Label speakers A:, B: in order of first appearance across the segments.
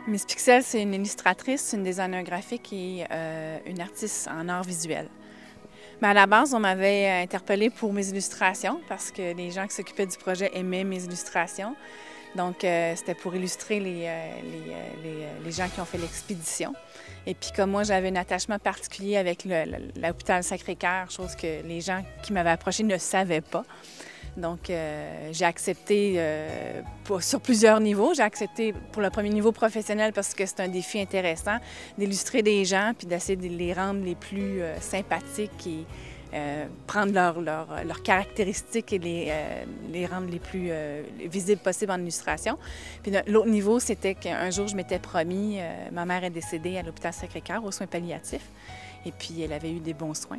A: Miss Pixel, c'est une illustratrice, une designer graphique et une artiste en art visuel. Mais à la base, on m'avait interpellée pour mes illustrations parce que les gens qui s'occupaient du projet aimaient mes illustrations. Donc, c'était pour illustrer les gens qui ont fait l'expédition. Et puis, comme moi, j'avais un attachement particulier avec l'hôpital Sacré-Cœur, chose que les gens qui m'avaient approché ne savaient pas. Donc, j'ai accepté sur plusieurs niveaux. J'ai accepté pour le premier niveau professionnel parce que c'est un défi intéressant d'illustrer des gens puis d'essayer de les rendre les plus sympathiques et prendre leurs caractéristiques et les rendre les plus visibles possibles en illustration. Puis l'autre niveau, c'était qu'un jour, je m'étais promis, ma mère est décédée à l'hôpital Sacré-Cœur aux soins palliatifs. Et puis, elle avait eu des bons soins.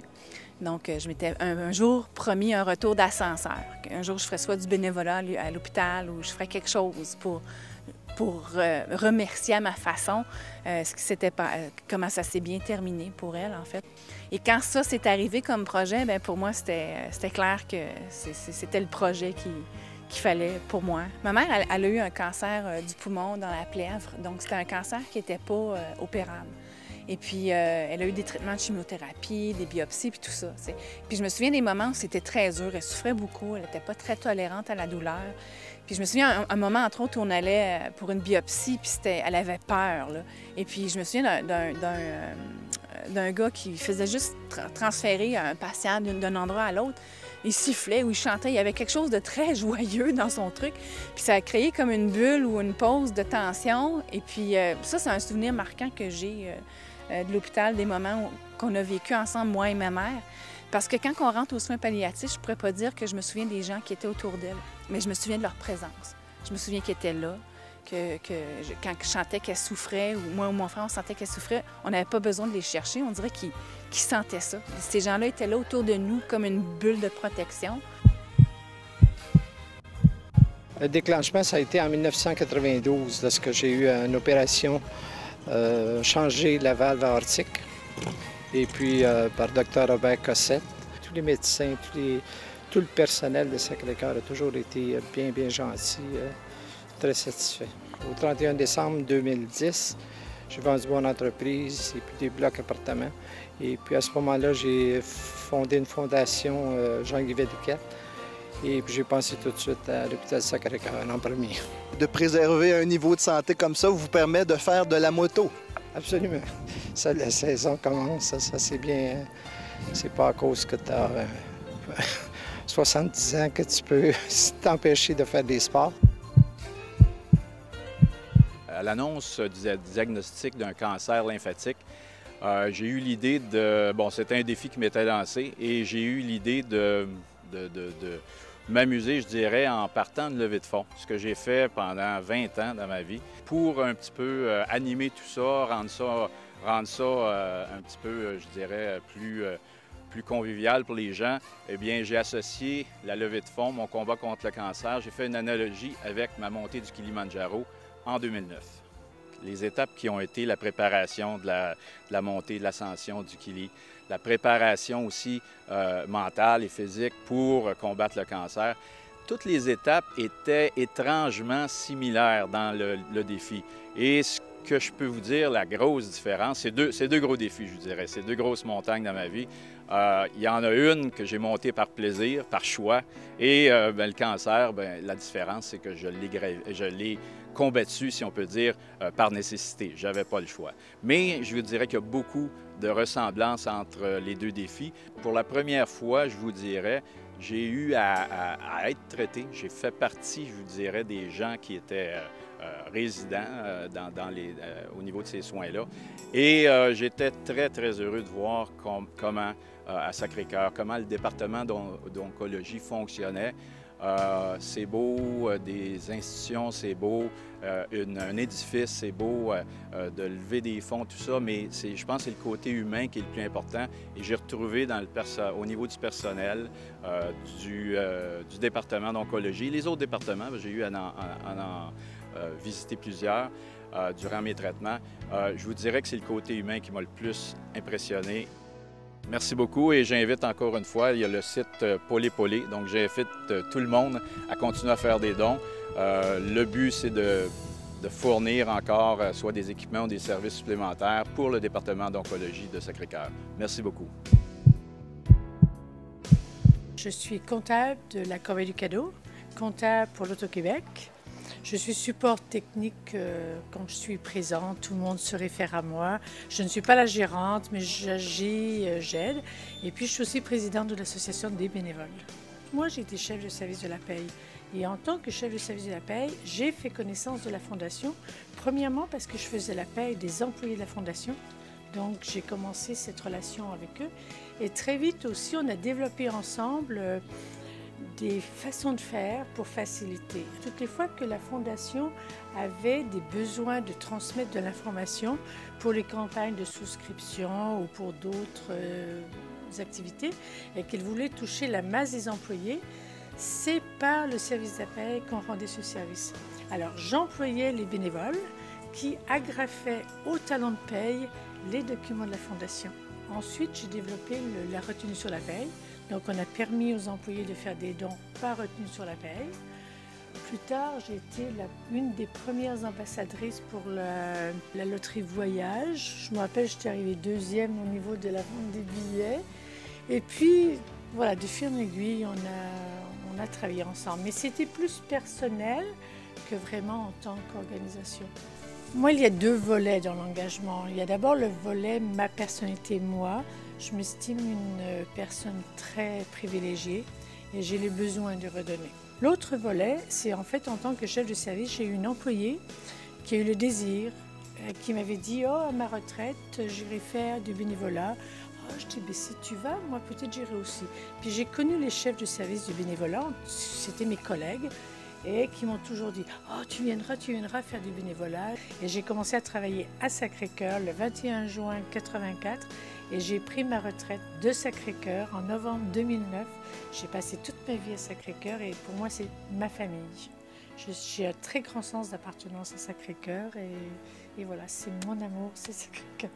A: Donc, je m'étais un jour promis un retour d'ascenseur. Un jour, je ferais soit du bénévolat à l'hôpital ou je ferais quelque chose pour remercier à ma façon comment ça s'est bien terminé pour elle, en fait. Et quand ça s'est arrivé comme projet, bien, pour moi, c'était clair que c'était le projet qu'il fallait pour moi. Ma mère, elle a eu un cancer du poumon dans la plèvre, donc c'était un cancer qui n'était pas opérable. Et puis, elle a eu des traitements de chimiothérapie, des biopsies, puis tout ça. Puis je me souviens des moments où c'était très dur. Elle souffrait beaucoup, elle n'était pas très tolérante à la douleur. Puis je me souviens un moment, entre autres, où on allait pour une biopsie, puis elle avait peur, là. Et puis je me souviens d'un gars qui faisait juste transférer un patient d'un endroit à l'autre. Il sifflait ou il chantait. Il y avait quelque chose de très joyeux dans son truc. Puis ça a créé comme une bulle ou une pause de tension. Et puis ça, c'est un souvenir marquant que j'ai de l'hôpital, des moments qu'on a vécu ensemble, moi et ma mère. Parce que quand on rentre aux soins palliatifs, je ne pourrais pas dire que je me souviens des gens qui étaient autour d'elle, mais je me souviens de leur présence. Je me souviens qu'ils étaient là, quand je chantais qu'elle souffrait, ou moi ou mon frère, on sentait qu'elle souffrait, on n'avait pas besoin de les chercher, on dirait qu'ils sentaient ça. Ces gens-là étaient là autour de nous comme une bulle de protection.
B: Le déclenchement, ça a été en 1992, lorsque j'ai eu une opération, changer la valve aortique, et puis par Dr. Robert Cossette. Tous les médecins, tout le personnel de Sacré-Cœur a toujours été bien gentil, très satisfait. Au 31 décembre 2010, j'ai vendu mon entreprise et puis des blocs appartements. Et puis à ce moment-là, j'ai fondé une fondation Jean-Guy Védiquette. Et puis j'ai pensé tout de suite à l'hôpital Sacré-Cœur en premier.
C: De préserver un niveau de santé comme ça vous permet de faire de la moto?
B: Absolument. Ça, la saison commence, ça c'est bien. C'est pas à cause que tu as 70 ans que tu peux t'empêcher de faire des sports.
D: À l'annonce du diagnostic d'un cancer lymphatique, j'ai eu l'idée de... Bon, c'était un défi qui m'était lancé et j'ai eu l'idée de m'amuser, je dirais, en partant de levée de fonds, ce que j'ai fait pendant 20 ans dans ma vie, pour un petit peu animer tout ça, rendre ça un petit peu, je dirais, plus convivial pour les gens. Eh bien, j'ai associé la levée de fonds, mon combat contre le cancer. J'ai fait une analogie avec ma montée du Kilimandjaro en 2009. Les étapes qui ont été la préparation de la montée, de l'ascension du Kili, la préparation aussi mentale et physique pour combattre le cancer. Toutes les étapes étaient étrangement similaires dans le défi. Et ce que je peux vous dire, la grosse différence, c'est deux gros défis, je vous dirais. C'est deux grosses montagnes dans ma vie. Il y en a une que j'ai montée par plaisir, par choix. Et le cancer, la différence, c'est que je l'ai combattu, si on peut dire, par nécessité. Je n'avais pas le choix. Mais je vous dirais qu'il y a beaucoup de ressemblances entre les deux défis. Pour la première fois, je vous dirais, j'ai eu à être traité. J'ai fait partie, je vous dirais, des gens qui étaient résidents au niveau de ces soins-là. Et j'étais très heureux de voir comment, à Sacré-Cœur, comment le département d'oncologie fonctionnait. C'est beau, des institutions, c'est beau, un édifice, c'est beau, de lever des fonds, tout ça, mais je pense que c'est le côté humain qui est le plus important. Et j'ai retrouvé au niveau du personnel, du département d'oncologie, les autres départements, j'ai eu à en visiter plusieurs durant mes traitements. Je vous dirais que c'est le côté humain qui m'a le plus impressionné. Merci beaucoup et j'invite encore une fois, il y a le site Polé, donc j'invite tout le monde à continuer à faire des dons. Le but, c'est de de fournir encore soit des équipements ou des services supplémentaires pour le département d'oncologie de Sacré-Cœur. Merci beaucoup.
E: Je suis comptable de la Corbeille du Cadeau, comptable pour l'Auto-Québec. Je suis support technique quand je suis présente, tout le monde se réfère à moi. Je ne suis pas la gérante, mais j'agis, j'aide. Et puis je suis aussi présidente de l'Association des bénévoles. Moi, j'ai été chef de service de la paye. Et en tant que chef de service de la paye, j'ai fait connaissance de la Fondation. Premièrement parce que je faisais la paye des employés de la Fondation. Donc j'ai commencé cette relation avec eux. Et très vite aussi, on a développé ensemble des façons de faire pour faciliter. Toutes les fois que la Fondation avait des besoins de transmettre de l'information pour les campagnes de souscription ou pour d'autres activités et qu'elle voulait toucher la masse des employés, c'est par le service de la paye qu'on rendait ce service. Alors j'employais les bénévoles qui agrafaient au talon de paye les documents de la Fondation. Ensuite, j'ai développé la retenue sur la paye. Donc, on a permis aux employés de faire des dons par retenue sur la paye. Plus tard, j'ai été une des premières ambassadrices pour la loterie voyage. Je me rappelle, j'étais arrivée deuxième au niveau de la vente des billets. Et puis, voilà, de fil en aiguille, on a travaillé ensemble. Mais c'était plus personnel que vraiment en tant qu'organisation. Moi, il y a deux volets dans l'engagement. Il y a d'abord le volet ma personnalité, moi. Je m'estime une personne très privilégiée et j'ai le besoin de redonner. L'autre volet, c'est en fait en tant que chef de service, j'ai eu une employée qui a eu le désir, qui m'avait dit « Oh, à ma retraite, j'irai faire du bénévolat. » Oh, je dis « Si tu vas, moi peut-être j'irai aussi. » Puis j'ai connu les chefs de service du bénévolat, c'était mes collègues, et qui m'ont toujours dit « Oh, tu viendras faire du bénévolat. » Et j'ai commencé à travailler à Sacré-Cœur le 21 juin 1984 et j'ai pris ma retraite de Sacré-Cœur en novembre 2009. J'ai passé toute ma vie à Sacré-Cœur et pour moi, c'est ma famille. J'ai un très grand sens d'appartenance à Sacré-Cœur et voilà, c'est mon amour, c'est Sacré-Cœur.